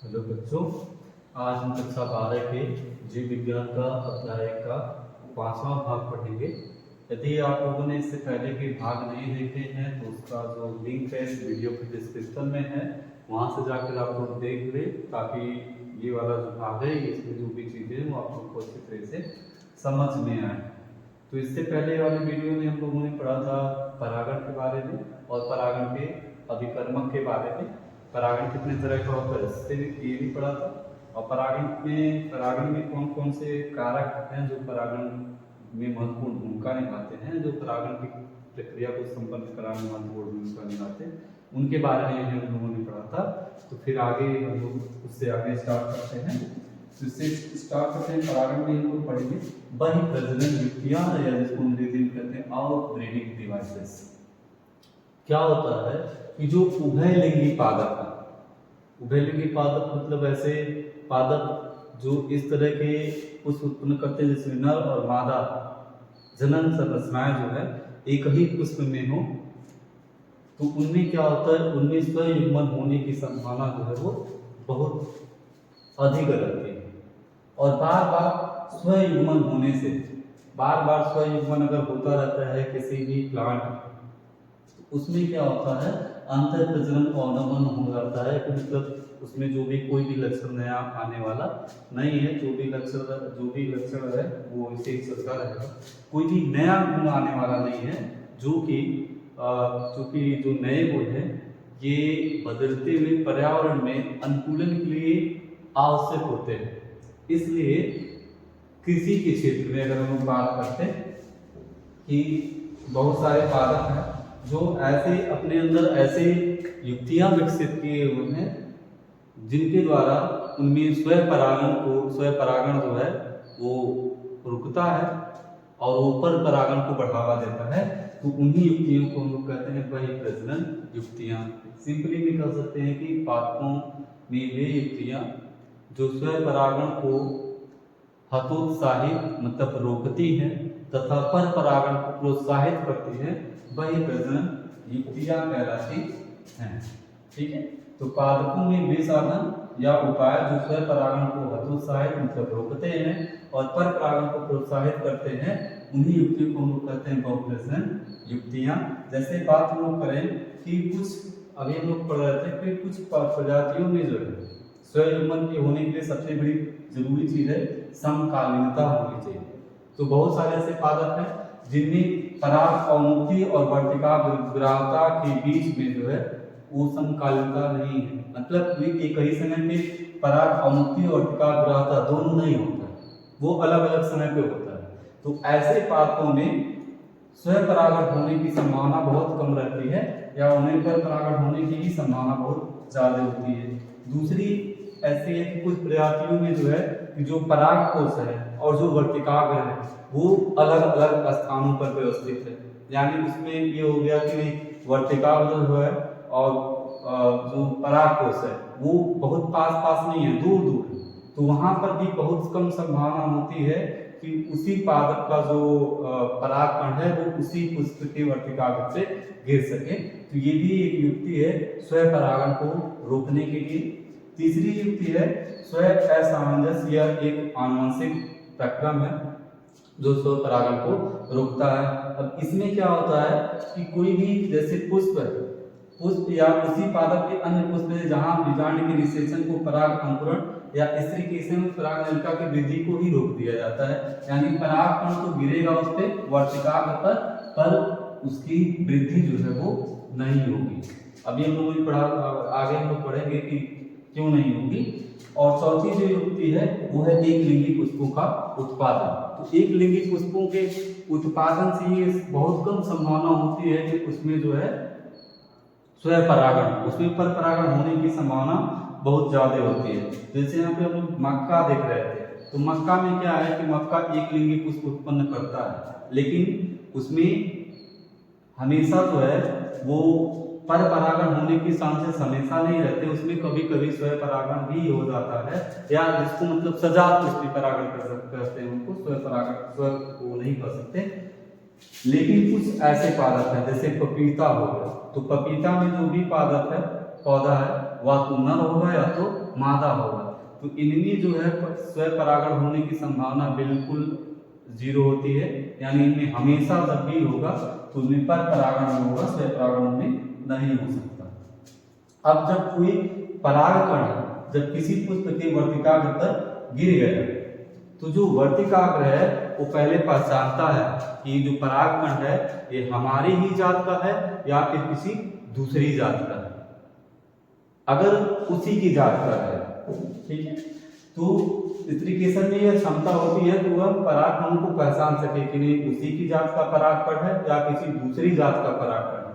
Hello बच्चों, आज हम कक्षा 12 के जीव विज्ञान का अध्याय का 5वां भाग पढ़ेंगे। यदि आप लोगों ने इससे पहले के भाग नहीं देखे हैं तो उसका जो लिंक है इस वीडियो के डिस्क्रिप्शन में है, वहां से जाकर आप लोग देख लें ताकि ये वाला जो भाग है इसमें जो भी चीज़ें हैं वो आप लोग को अच्छी तरह से समझ में आए। तो इससे पहले वाले वीडियो में हम लोगों ने पढ़ा था परागण के बारे में और परागण के अभिकर्मक के बारे में। परागण कितने तरह का होता है इससे ये भी पढ़ा था। और परागण में कौन कौन से कारक हैं जो परागण में महत्वपूर्ण भूमिका निभाते हैं, जो परागण की प्रक्रिया को संपन्न कराने में महत्वपूर्ण भूमिका निभाते हैं, उनके बारे में भी हम लोगों ने पढ़ा था। तो फिर आगे हम लोग उससे आगे स्टार्ट करते हैं। तो इससे स्टार्ट करते हैं, परागण में हम लोग पढ़ेंगे बहि प्रजनन युक्तियां या जिसको अंग्रेजी में कहते हैं आउटब्रीडिंग डिवाइसेस। क्या होता है कि जो उभयलिंगी पादप है, उभयलिंगी पादप मतलब ऐसे पादप जो इस तरह के पुष्प उत्पन्न करते हैं जिसमें नर और मादा जनन संरचनाएं जो है एक ही पुष्प में हो, तो उनमें क्या होता है, उनमें स्वयुग्मन होने की संभावना जो है वो बहुत अधिक रहती है। और बार बार स्वयुग्मन होने से, बार बार स्वयुग्मन अगर होता रहता है किसी भी प्लांट, उसमें क्या होता है, अंतर प्रजनन अवनमन हो जाता है। कि मतलब उसमें जो भी कोई भी लक्षण नया आने वाला नहीं है, जो भी लक्षण है वो इसे ही चलता रहेगा। कोई भी नया गुण आने वाला नहीं है, जो कि जो नए गुण है ये बदलते हुए पर्यावरण में अनुकूलन के लिए आवश्यक होते हैं। इसलिए कृषि के क्षेत्र में अगर हम बात करते हैं कि बहुत सारे पादप हैं जो ऐसे अपने अंदर ऐसे युक्तियां विकसित किए हुए हैं जिनके द्वारा उनमें स्वपरागण जो है वो रुकता है और वो पर परागण को बढ़ावा देता है। तो उन्हीं युक्तियों को हम लोग कहते हैं बहि प्रजनन युक्तियां। सिंपली भी कह सकते हैं कि पादपों में वे युक्तियां जो स्वपरागण को हतोत्साहित मतलब रोकती हैं तथा पर परागण को प्रोत्साहित करती है, वही प्रजनन युक्तियां कहलाती हैं। ठीक है, तो पादपों में वे साधन या उपाय जो स्वपरागण को हतोत्साहित मतलब रोकते हैं और पर परागण को प्रोत्साहित करते हैं, उन्हीं युक्तियों को हम लोग कहते हैं बहुप्रजनन युक्तियां। जैसे बात हम लोग करें कि कुछ अभी हम लोग पढ़ रहे थे कि कुछ प्रजातियों में जो है स्वयुग्मन के होने के लिए सबसे बड़ी जरूरी चीज है समकालीनता होनी चाहिए। तो बहुत सारे ऐसे पादप हैं जिनमें पराग अवमुक्ति और वर्तिका ग्राहता के बीच में जो है वो समकालीनता नहीं है, मतलब एक ही समय पे पराग अवमुक्ति और वर्तिका ग्राहता दोनों नहीं होता है, वो अलग अलग समय पे होता है। तो ऐसे पादपों में स्वपरागण होने की संभावना बहुत कम रहती है या उन्हें पर परागण होने की ही संभावना बहुत ज्यादा होती है। दूसरी ऐसे है कि कुछ प्रजातियों में जो है कि जो पराग कोश है और जो वर्तिकाग्र है वो अलग अलग स्थानों पर व्यवस्थित है। यानी उसमें ये हो गया कि वर्तिकाग्र जो है और जो पराग कोश है वो बहुत पास पास नहीं है, दूर दूर है। तो वहां पर भी बहुत कम संभावना होती है कि उसी पादप का जो परागकण है वो उसी पुष्प के वर्तिकाग्र से गिर सके। तो ये भी एक युक्ति है स्वपरागण को रोकने के लिए। तीसरी युक्ति है स्व असामंजस्य, यह एक आनुवंशिक प्रक्रम है जो स्वपरागण को रोकता है। अब इसमें क्या होता है कि कोई भी जैसे पुष्प या उसी पादप के अन्य पुष्प है जहां बीजांड के निषेचन को पराग अंकुरण या स्त्रीकेशन में पराग नलिका की वृद्धि को ही रोक दिया जाता है। यानी परागकण तो गिरेगा उस पे वर्तिकाग्र पर उसकी वृद्धि जो है वो नहीं होगी। अभी हम लोग आगे हम लोग पढ़ेंगे कि क्यों नहीं होगी। और चौथी जो युक्ति है वो है एक लिंगी पुष्पों का उत्पादन। तो एक लिंगी पुष्पों के उत्पादन से ये बहुत कम संभावना होती है कि उसमें जो है स्वपरागण, उसमें पर परागण होने की संभावना बहुत ज्यादा होती है। जैसे यहाँ पे हम लोग मक्का देख रहे थे, तो मक्का में क्या है कि मक्का एक लिंगी पुष्प उत्पन्न करता है, लेकिन उसमें हमेशा जो है वो पर परागण होने की चांसेस हमेशा नहीं रहते, उसमें कभी कभी स्वपरागण भी हो जाता है, या जिसको मतलब सजात पुष्पी परागण कहते हैं, उनको स्वपरागण स्व वो नहीं कर सकते। लेकिन कुछ ऐसे पादप हैं जैसे पपीता हो गया, तो पपीता में जो भी पादप है पौधा है वह तो नर होगा या तो मादा होगा। तो इनमें जो है स्वयं परागण होने की संभावना बिल्कुल 0 होती है, यानी इनमें हमेशा जब भी होगा तो उनमें पर परागण होगा, स्वयं परागण में नहीं हो सकता। अब जब कोई परागकण जब किसी पुष्प के वर्तिकाग्र पर गिर गया तो जो वर्तिकाग्र है वो पहले पहचानता है कि जो परागकण है ये हमारी ही जात का है या फिर किसी दूसरी जात का है। अगर उसी की जात का है, ठीक है, तो स्त्रीकेशन में यह क्षमता होती है कि वह परागकण को पहचान सके कि नहीं उसी की जात का परागकण है या किसी दूसरी जात का परागकण है।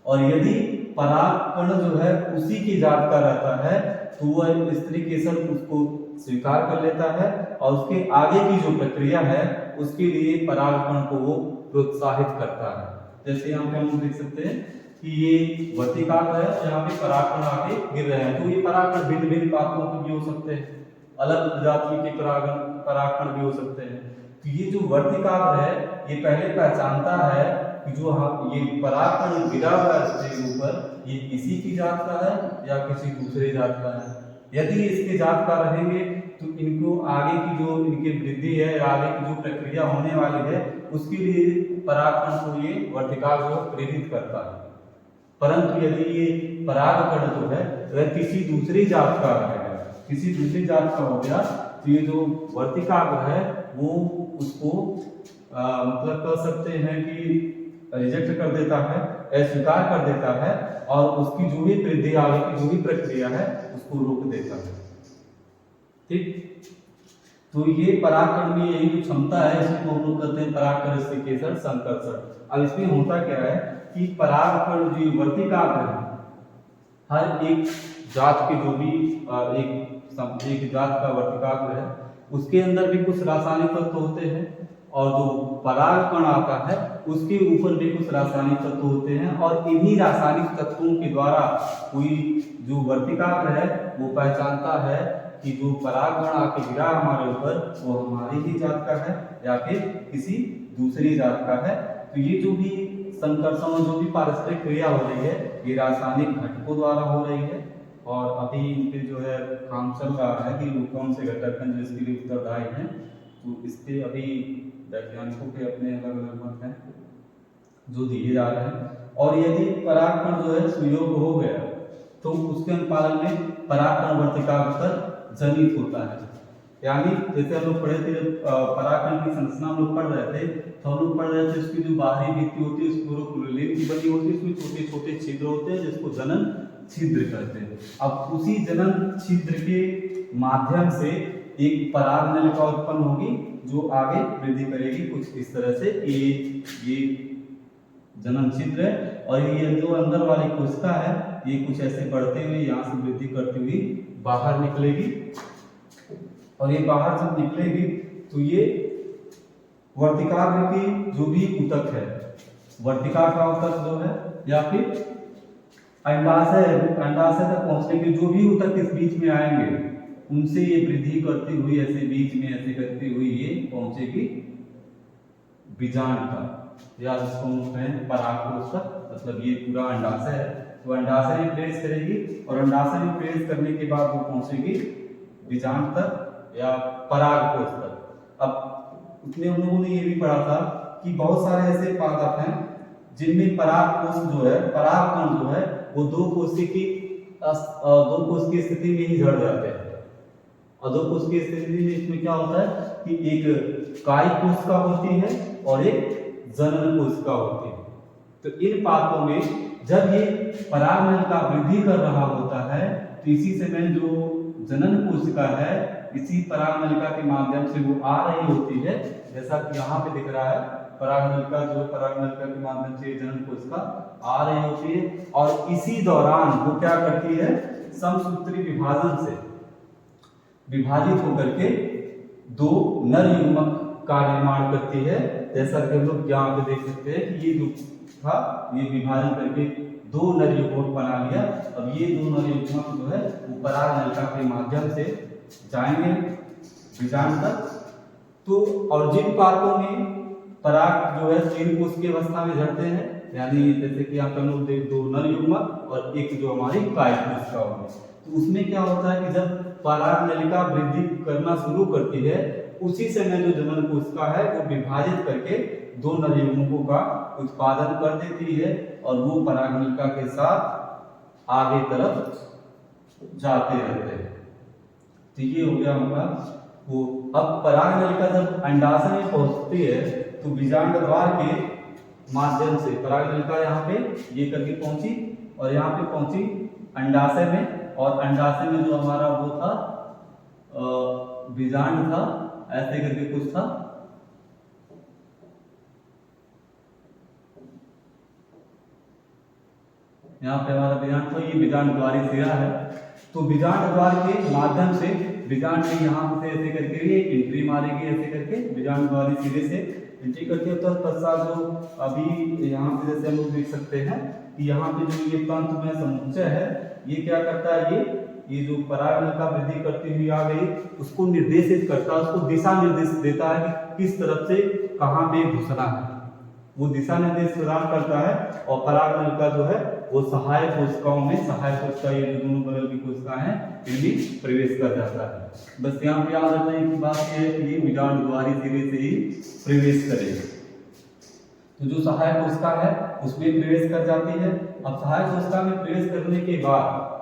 और यदि परागकण जो है उसी की जात का रहता है तो वह स्त्रीकेशन उसको स्वीकार कर लेता है और उसके आगे की जो प्रक्रिया है उसके लिए परागकण को वो प्रोत्साहित करता है। जैसे यहाँ पे हम देख सकते हैं कि ये वर्तिकाग्र है, यहाँ पे परागकण आके गिर रहे हैं, तो ये परागकण भिन्न भिन्न पात्रों के भी हो सकते हैं, अलग प्रजाति के परागकण भी हो सकते हैं। तो ये जो वर्तिकाग्र है ये पहले पहचानता है कि जो ये परागकण गिरा हुआ है इसके ऊपर ये किसी की जात का है या किसी दूसरे जात का है। यदि इसके जात का रहेंगे तो इनको आगे की जो इनकी वृद्धि है या आगे की जो प्रक्रिया होने वाली है उसके लिए परागकण को ये वर्तिकाग्र प्रेरित करता है। परंतु यदि ये परागकण जो है वह किसी दूसरी जात का रहेगा, किसी दूसरी जात का हो गया तो ये जो वर्तिकाग्र है वो उसको मतलब कह सकते हैं कि रिजेक्ट कर देता है, अस्वीकार कर देता है और उसकी जो भी वृद्धि आगे की जो भी प्रक्रिया है उसको रोक देता है। ठीक, तो ये परागकण में यही जो क्षमता है इसको हम लोग कहते हैं परागकण स्त्रीकेशन संकर्षण। अब इसमें होता क्या है कि परागकण जो वर्तिकाग्र है हर एक जात के जो भी एक जात का वर्तिकाग्र है उसके अंदर भी कुछ रासायनिक तत्व होते हैं और जो परागकण आता है उसके ऊपर भी कुछ रासायनिक तत्व होते हैं और इन्हीं रासायनिक तत्वों के द्वारा कोई जो वर्तिकाग्र है वो पहचानता है कि जो परागकण आके गिरा हमारे ऊपर वो हमारी ही जात का है या फिर किसी दूसरी जात का है। तो ये जो भी संकर्षण जो भी पारस्परिक क्रिया हो रही है ये रासायनिक घटकों द्वारा हो रही है और अभी इनके जो है काम चल रहा है कि कौन से घटक हैं जो इसके लिए उत्तरदायी हैं। तो इसके अभी वैज्ञानिकों के अपने अलग अलग मत हैं जो दिए जा रहे हैं। और यदि परागकण जो है सुयोग हो गया तो उसके अनुपालन में परागकण वर्तिकाग्र पर जनित होता है। यानी जैसे हम लोग पढ़े थे परागकण की संरचना हम लोग पढ़ रहे थे तो हम लोग पढ़ रहे थे उसकी जो बाहरी भित्ति होती है उसकी क्लोरोप्लास्ट की बनी होती है, उसमें छोटे छोटे छिद्र होते हैं जिसको जनन छिद्र कहते हैं। अब उसी जनन छिद्र के माध्यम से एक पराग नलिका उत्पन्न होगी जो आगे वृद्धि करेगी कुछ इस तरह से। ये जनन छिद्र है और ये जो अंदर वाली कोशिका है ये कुछ ऐसे बढ़ते हुए यहाँ से वृद्धि करती हुई बाहर निकलेगी और ये बाहर जब निकलेगी तो ये वर्तिकाग्र की जो भी ऊतक है, वर्तिकाग्र का ऊतक जो है या फिर अंडाशय तक पहुंचने के जो भी ऊतक इस बीच में आएंगे उनसे ये वृद्धि करती हुई ऐसे बीच में ऐसे करती हुई ये पहुंचेगी बीजांड तक या जिसको हम कहते हैं परागकोश तक। मतलब ये पूरा अंडाशय है तो अंडाशय में प्रवेश करेगी और अंडाशय में प्रवेश करने के बाद वो पहुंचेगी बीजांड तक या परागकोश तक। अब उसमें हम लोगों ने ये भी पढ़ा था कि बहुत सारे ऐसे पादप हैं जिनमें परागकोश जो है परागकण जो है वो दो कोश की स्थिति में ही जड़ जाते हैं और दो कोश की स्थिति में इसमें क्या होता है कि एक कायिक कोशिका होती है और एक जनन कोशिका होती है। तो इन पादपों में जब ये परागनलिका वृद्धि कर रहा होता है तो इसी समय जो जनन कोशिका है इसी परागनलिका के माध्यम से वो आ रही होती है, जैसा कि यहाँ पे दिख रहा है परागनलिका के माध्यम से जनन कोशिका आ रही होती है और इसी दौरान वो क्या करती है समसूत्री विभाजन से विभाजित होकर के दो नर युग्मक का निर्माण करती है। जैसा कि हम लोग यहाँ पे देख सकते हैं कि ये जो था ये विभाजन करके दो नर युग्मक बना लिया। अब ये दो नर युग्मक जो है वो परागनलिका के माध्यम से जाएंगे बीजांड तक। तो और जिन पादपों में पराग जो है तीन कोश की अवस्था में झड़ते हैं यानी जैसे कि यहाँ पर हम देख दो नर युग्मक और एक जो हमारी कायकोशिका होगी, तो उसमें क्या होता है कि जब पराग नलिका वृद्धि करना शुरू करती है उसी समय जो जनन कोशिका है वो विभाजित करके दो नर युग्मकों का उत्पादन कर देती है और वो पराग नलिका के साथ आगे तरफ जाते रहते हैं। तो ये हो गया हमारा वो। अब पराग नलिका जब अंडाशय में पहुंचती है तो बीजांड द्वार के माध्यम से पराग नलिका यहाँ पे ये करके पहुंची और यहाँ पे पहुंची अंडाशय में, और अंडाशय में जो हमारा वो था बीजांड था, ऐसे करके कुछ था, यहाँ पे हमारा बीजांड था, ये बीजांड द्वारी सिरा है। तो बीजांड द्वार के माध्यम से बीजांड में यहाँ से ऐसे करके ये एंट्री मारेगी, ऐसे करके बीजांड द्वारी सिरे से एंट्री करती है। तो तत्पश्चात जो अभी यहाँ पे जैसे हम लोग देख सकते हैं कि यहाँ पे जो ये तंतु में समुच्चय है ये क्या करता है, ये जो पराग नलिका वृद्धि करती हुई आ गई उसको निर्देशित करता है, उसको दिशा निर्देश देता है कि किस तरफ से कहाँ पे घुसना है, वो दिशा निर्देश प्रदान करता है। और पराग नलिका जो है वो सहायक कोशिकाओं में, सहायक कोशिका ये जो दोनों बगल की कोशिकाएं हैं इनमें प्रवेश कर जाता है। बस यहाँ पे याद रखने की बात यह है कि ये बीजांड द्वारी सिरे से ही प्रवेश करेगा। तो जो सहायक कोशिका है उसमें प्रवेश कर जाती है। अब सहायक कोशिका में प्रवेश करने के बाद,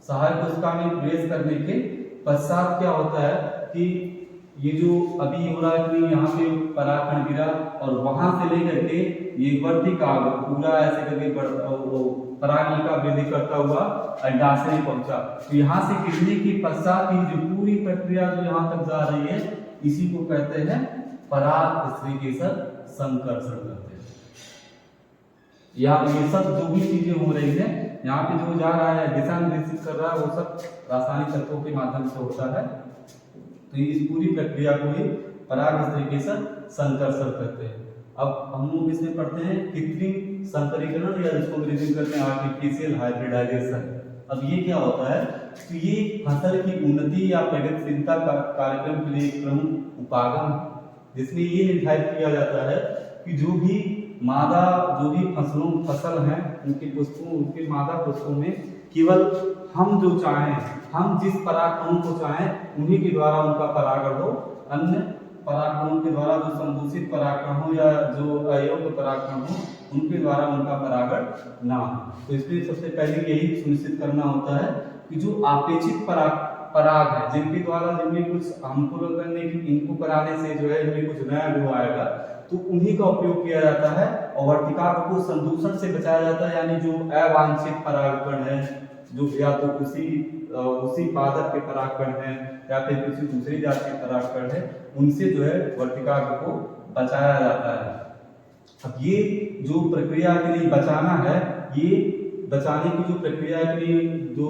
सहायक कोशिका में प्रवेश करने के पश्चात क्या होता है कि ये जो अभी हो रहा है कि यहाँ पे परागकण गिरा और वहां से लेकर के ये वर्तिकाग्र पूरा ऐसे करके पराग नलिका वृद्धि करता हुआ अंडाशय में पहुंचा। तो यहाँ से गिरने के पश्चात ही जो पूरी प्रक्रिया जो यहाँ तक जा रही है इसी को कहते हैं पराग स्त्रीकेसर संकर्षण कहते हैं। यहाँ ये सब जो भी चीजें हो रही है यहाँ पे जो जा रहा है दिशा निर्देशित कर रहा है वो सब रासायनिक तत्वों के माध्यम से होता है। तो इस पूरी प्रक्रिया को ही पराग स्त्रीकेसर संकर्षण कहते हैं। अब हम लोग इसमें पढ़ते हैं कृत्रिम संकरीकरण या जिसको अंग्रेजी में कहते हैं आर्टिफिशियल हाइब्रिडाइजेशन। अब ये क्या होता है, तो ये फसल की उन्नति या प्रगतिशीलता का कार्यक्रम के लिए एक प्रमुख उपागम है जिसमें ये निर्धारित किया जाता है कि जो भी मादा जो भी फसल हैं उनके पुष्पों, उनके मादा पुष्पों में केवल हम जो चाहें, हम जिस परागकणों को चाहें उन्हीं के द्वारा उनका परागण हो, अन्य परागकणों के द्वारा जो संदूषित परागकण हो या जो अयोग्य परागकण हो उनके द्वारा उनका परागण ना हो। तो इसलिए सबसे पहले यही सुनिश्चित करना होता है कि जो अपेक्षित पराग है जिनके द्वारा जिनमें कुछ हमको लगने की इनको कराने से जो है इनमें कुछ नया ग्लो आएगा तो उन्हीं का उपयोग किया जाता है और वर्तिकाग्र को संदूषण से बचाया जाता है। यानी जो अवांछित परागकण है जो या तो उसी पादप के परागकण है या फिर किसी दूसरी जात के परागकण है उनसे जो है वर्तिकाग्र को बचाया जाता है। अब ये जो प्रक्रिया के लिए बचाना है, ये बचाने की जो प्रक्रिया के लिए जो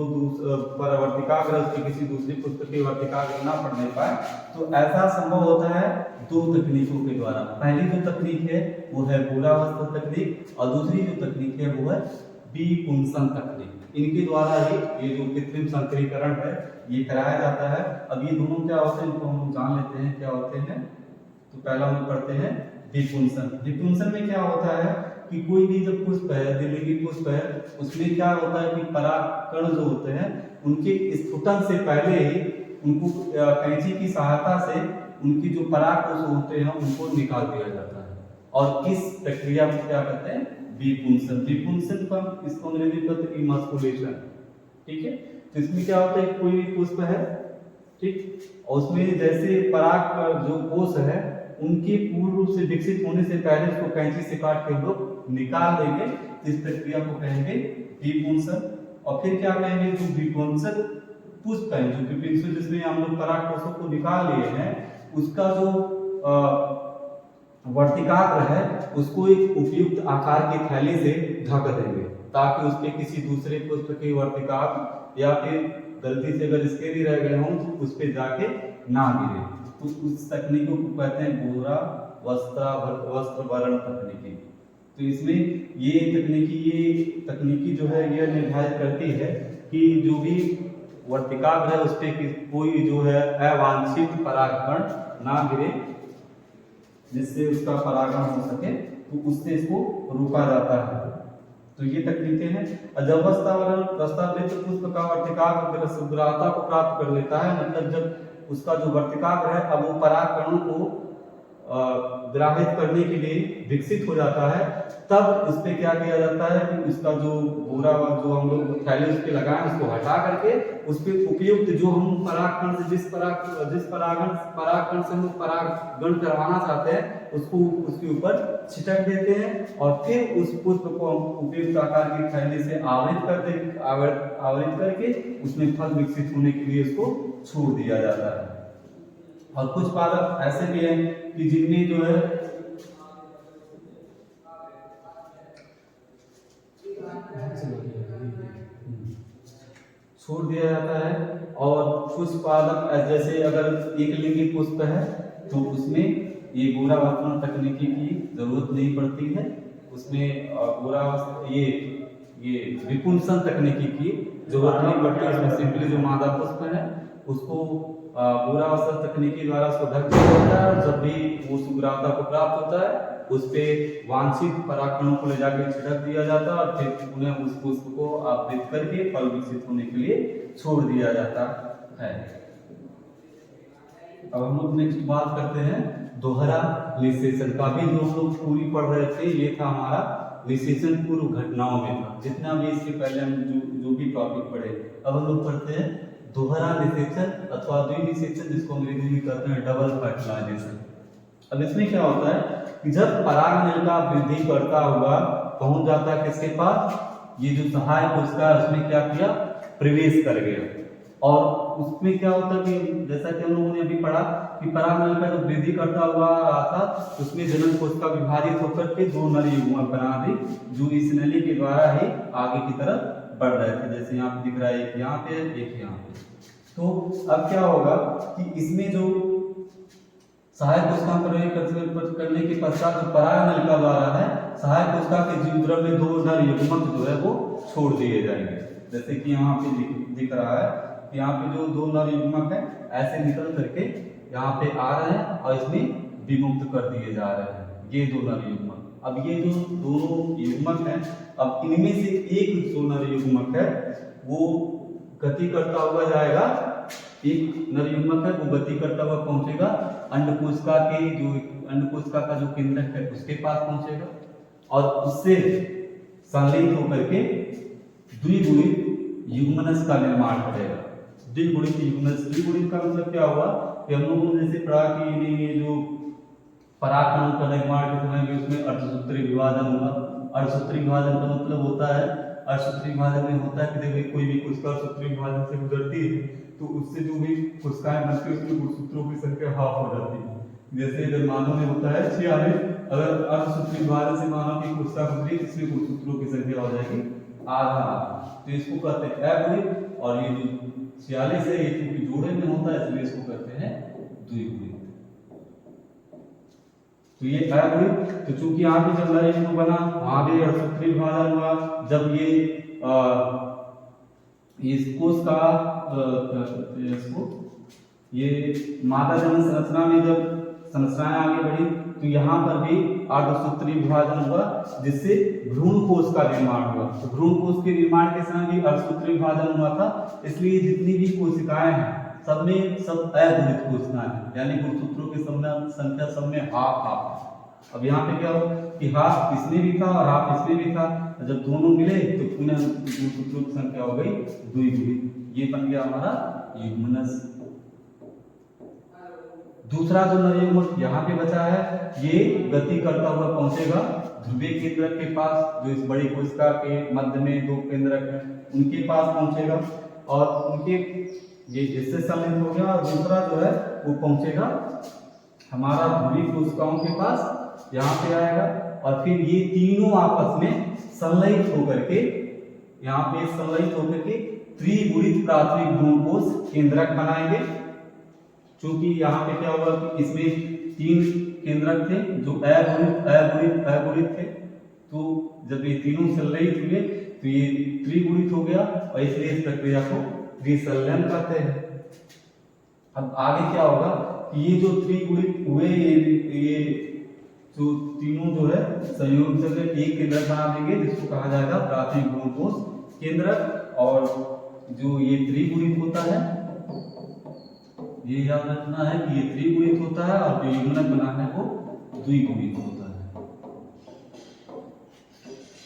वर्तिकाग्र किसी दूसरी पुष्प के वर्तिकाग्र ना पड़ने पाए तो ऐसा संभव होता है दो तकनीकों के द्वारा। पहली जो तकनीक है वो है गोलावस्था तकनीक और दूसरी जो तकनीक है वो है विपुंसन तकनीक। इनके द्वारा ही ये जो कृत्रिम संकरीकरण है ये कराया जाता है। अब ये दोनों क्या होते हैं इनको हम जान लेते हैं क्या होते हैं। तो पहला हम पढ़ते हैं विपुंसन। विपुंसन में क्या होता है कि कोई भी जब पुष्प है, दिलीगी पुष्प है, उसमें क्या होता है कि परागकण जो होते हैं उनके स्फुटन से पहले ही उनको कैंची की सहायता से उनकी जो परागकोश होते हैं उनको निकाल दिया जाता है और इस प्रक्रिया को क्या कहते हैं विपुंसन। विपुंसन का इसको अंग्रेजी में कहते हैं इमास्कुलेशन। ठीक है, तो इसमें क्या होता है कोई भी पुष्प है, ठीक, और उसमें जैसे पराग जो कोश है उनके पूर्ण रूप से विकसित होने से पहले उसको कैंची से काट के हम लोग निकाल देंगे। इस प्रक्रिया को कहेंगे विपुंसन। और फिर क्या कहेंगे जो विपुंसन पुष्प है, जो विपुंसन जिसमें हम लोग पराग कोशों को निकाल लिए हैं उसका जो वर्तिकाग्र है उसको एक उपयुक्त आकार की थैली से ढक देंगे ताकि उसके किसी दूसरे पुष्प के वर्तिकाग्र या फिर गलती से अगर इसके भी रह गए हों तो उस पर जाके ना गिरे। तो उस तकनीकों को कहते हैं गोरा वस्त्रवरण तकनीकी। तो इसमें ये तकनीकी जो है ये निर्धारित करती है कि जो भी वर्तिकाग्र है उस पर कोई जो है अवांछित परागकण ना गिरे जिससे उसका परागण हो सके तो उससे इसको रोका जाता है। तो ये तकनीकें हैं। प्रस्तावित पुष्प का वर्तिकाग्र ग्राहता को प्राप्त कर लेता है, मतलब जब उसका जो वर्तिकाग्र है अब वो परागकणों को ग्राहित करने के लिए विकसित हो जाता है, तब उस पे क्या किया जाता है कि उसका जो बोरा जो हम लोग थैले उस पे लगाएं उसको हटा करके उस पे उपयुक्त जो हम परागकण से जिस परागकण से हम परागण करवाना चाहते हैं उसको उसके ऊपर छिटक देते हैं और फिर उस पुष्प को हम उपयुक्त आकार की थैली से आवृत करके उसमें फल विकसित होने के लिए उसको छोड़ दिया जाता है। और कुछ पादप ऐसे भी हैं कि जिनमें जो है छोड़ दिया जाता है। और कुछ पादप जैसे अगर एक लिंगी पुष्प है तो उसमें ये गोरावस्थान तकनीकी की जरूरत नहीं पड़ती है, उसमें ये विपुंसन तकनीकी की जरूरत नहीं पड़ती, उसमें सिंपली जो मादा पुष्प है उसको गोरावस्था तकनीकी द्वारा उसको ढक दिया जाता है। जब भी वो सुग्रावता को प्राप्त होता है उस पे वांछित परागकणों को ले जाकर छिड़क दिया जाता है और फिर उन्हें उस पुष्प को आवृत करके फल विकसित होने के लिए छोड़ दिया जाता है। अब हम लोग नेक्स्ट बात करते हैं दोहरा निषेचन का। भी जो हम लोग पूरी पढ़ रहे थे ये था हमारा निषेचन पूर्व घटनाओं में था, जितना भी इसके पहले हम जो भी टॉपिक पढ़े। अब हम लोग पढ़ते हैं दोहरा निषेचन अथवा द्विनिषेचन, जिसको अंग्रेजी में कहते हैं डबल फर्टिलाइजेशन। अब इसमें क्या होता है कि जब परागनलिका वृद्धि करता हुआ पहुंच जाता है किसके पास, ये जो सहायक कोशिका है उसमें क्या किया, प्रवेश कर गया। और उसमें क्या होता है कि जैसा कि हम लोगों ने अभी पढ़ा कि परागनलिका जब वृद्धि करता हुआ रहा था उसमें जनन कोशिका विभाजित होकर के दो नर युग्मक बना दी जो इस नली के द्वारा ही आगे की तरफ बढ़ रहे थे। जैसे यहाँ पे दिख रहा है एक यहाँ पे एक यहाँ पे। तो अब क्या होगा कि इसमें जो सहायक कोशिका प्रयोग करने के पश्चात जो परागनलिका द्वारा है सहायक कोशिका के जीवद्रव में दो नर युग्मक जो है वो छोड़ दिए जाएंगे। जैसे कि यहाँ पे दिख रहा है कि यहाँ पे जो दो नर युग्मक है ऐसे निकल करके यहाँ पे आ रहे हैं और इसमें विमुक्त कर दिए जा रहे हैं, ये दो नर युग्मक। अब ये जो दोनों युग्मक हैं, अब इनमें से एक जो नर युग्मक है वो गति करता हुआ जाएगा, एक नर युग्मक है वो गति करता हुआ पहुंचेगा अंडकोशिका के जो अंडकोशिका का जो केंद्रक है उसके पास पहुंचेगा और उससे संलिग्ध होकर के द्विगुणित युग्मनस का निर्माण करेगा। द्विगुणित युग्मनस, द्विगुणित का मतलब क्या हुआ कि हम लोगों ने जैसे पढ़ा कि ये जो परागकणों का निर्माण के समय भी उसमें अर्धसूत्री विभाजन होगा। अर्धसूत्री विभाजन का मतलब होता है, अर्धसूत्री विभाजन में होता है कि देखिए कोई भी कोशिका अर्धसूत्री विभाजन से गुजरती है तो उससे जो भी कोशिकाएं बनती है उसमें गुणसूत्रों की संख्या हाफ हो जाती है। जैसे अगर मानव में होता है 46, अगर अर्धसूत्री विभाजन से मानव की कोशिका गुजरी इसमें गुणसूत्रों की संख्या हो जाएगी आधा। तो इसको कहते हैं अगुणित और ये जो 46 है ये क्योंकि जोड़े में होता है इसलिए इसको कहते हैं द्विगुणित। तो ये अगुणित, तो चूंकि यहाँ पे जब नर युग्म बना वहां भी अर्धसूत्री विभाजन हुआ। जब ये इस कोश का ये मादा जनन संरचना में जब संरचनाएं आगे बढ़ी तो यहाँ पर भी अर्धसूत्री विभाजन हुआ जिससे भ्रूण कोश का निर्माण हुआ। तो भ्रूण कोश के निर्माण के समय भी अर्धसूत्री विभाजन हुआ था, इसलिए जितनी भी कोशिकाएं हैं सब में सब अगुणित कोशिकाएं हैं, यानी गुणसूत्रों की संख्या सब में हाफ हाफ। अब यहाँ पे क्या हो कि हाफ इसमें भी था और हाफ इसमें भी था, जब दोनों मिले तो पुनः गुणसूत्रों की संख्या हो गई द्विगुणित। ये बन गया हमारा युग्मनस। दूसरा जो नर युग्मक यहाँ पे बचा है ये गति करता हुआ पहुंचेगा ध्रुवीय केंद्रक के पास, जो इस बड़ी कोशिका के मध्य में दो केंद्रक हैं उनके पास पहुंचेगा और उनके ये इससे सम्मिलित हो गया। और दूसरा जो है वो पहुंचेगा हमारा ध्रुवीय कोशिकाओं के पास, यहाँ पे आएगा और फिर ये तीनों आपस में संलयित होकर के यहाँ पे संलयित होकर के त्रिगुणित प्राथमिक भ्रूणकोश केंद्रक बनाएंगे। क्योंकि यहाँ पे क्या होगा कि इसमें तीन केंद्रक थे जो अगुणित थे, तो जब ये तीनों संलयित हुए तो ये त्रिगुणित हो गया और इसलिए इस प्रक्रिया को त्रिसंलयन कहते हैं। अब आगे क्या होगा कि ये जो त्रिगुणित हुए ये जो तीनों जो है संयोग से एक केंद्रक बना देंगे, जिसको कहा जाएगा प्राथमिक भ्रूणकोश केंद्रक। और जो ये त्रिगुणित होता है, ये याद रखना है कि ये त्रिगुणित होता है, और जो युग्मनक बना है वो द्विगुणित होता है।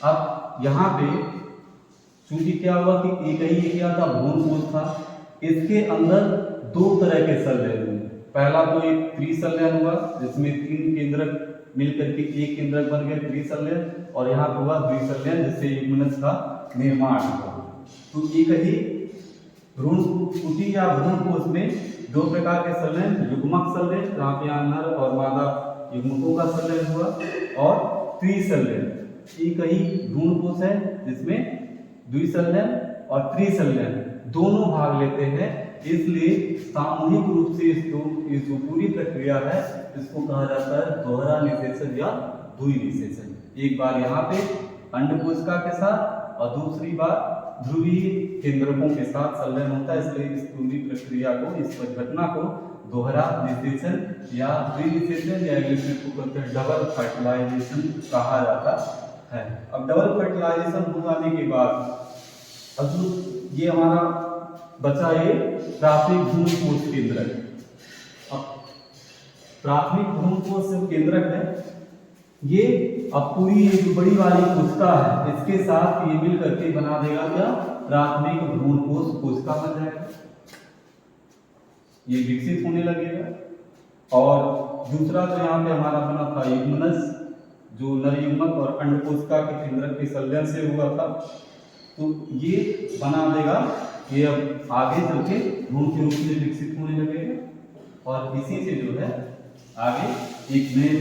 अब यहाँ पे चूंकि क्या हुआ कि एक ही क्या था, भ्रूणकोश था, इसके अंदर दो तरह के संलयन हुए। पहला तो एक त्रिसंलयन हुआ जिसमें तीन केंद्रक मिलकर के एक केंद्रक बन गए, त्रिसंलयन, और यहाँ पे हुआ द्विसंलयन जिससे युग्मनज का निर्माण हुआ। तो एक ही भ्रूणकुटी या भ्रूणकोश में दो प्रकार के संलयन, युग्मक संलयन जहाँ पे नर और मादा युग्मकों का संलयन हुआ, और त्रिसंलयन एक ही भ्रूणकोश है जिसमें द्विसंलयन और त्रिसंलयन दोनों भाग लेते हैं। इसलिए सामूहिक रूप से इस जो पूरी प्रक्रिया है इसको कहा जाता है दोहरा निषेचन या द्विनिषेचन। एक बार यहाँ पे अंडकोशिका के साथ और दूसरी बार ध्रुवीय केंद्रकों के साथ संलयन होता है, इसलिए इस पूरी प्रक्रिया को, इस घटना को दोहरा निषेचन या द्विनिषेचन या इंग्लिश में इसको कहते हैं डबल फर्टिलाइजेशन कहा जाता है। अब डबल फर्टिलाइजेशन हो जाने के बाद अब जो ये हमारा बचा ये प्राथमिक भ्रूणकोश केंद्रक। अब प्राथमिक भ्रूणकोश केंद्रक है ये, अब पूरी ये जो बड़ी वाली कोशिका है इसके साथ ये मिल करके बना देगा क्या, प्राथमिक भ्रूणकोश कोशिका बन जाएगा, ये विकसित होने लगेगा। और दूसरा तो यहाँ पे हमारा बना था युग्मनज, जो नर युग्मक और अंडकोशिका के केंद्रक के संलयन से हुआ था, तो ये बना देगा, ये अब आगे चल के भ्रूण के रूप में विकसित होने लगेगा, और इसी से जो है आगे एक नए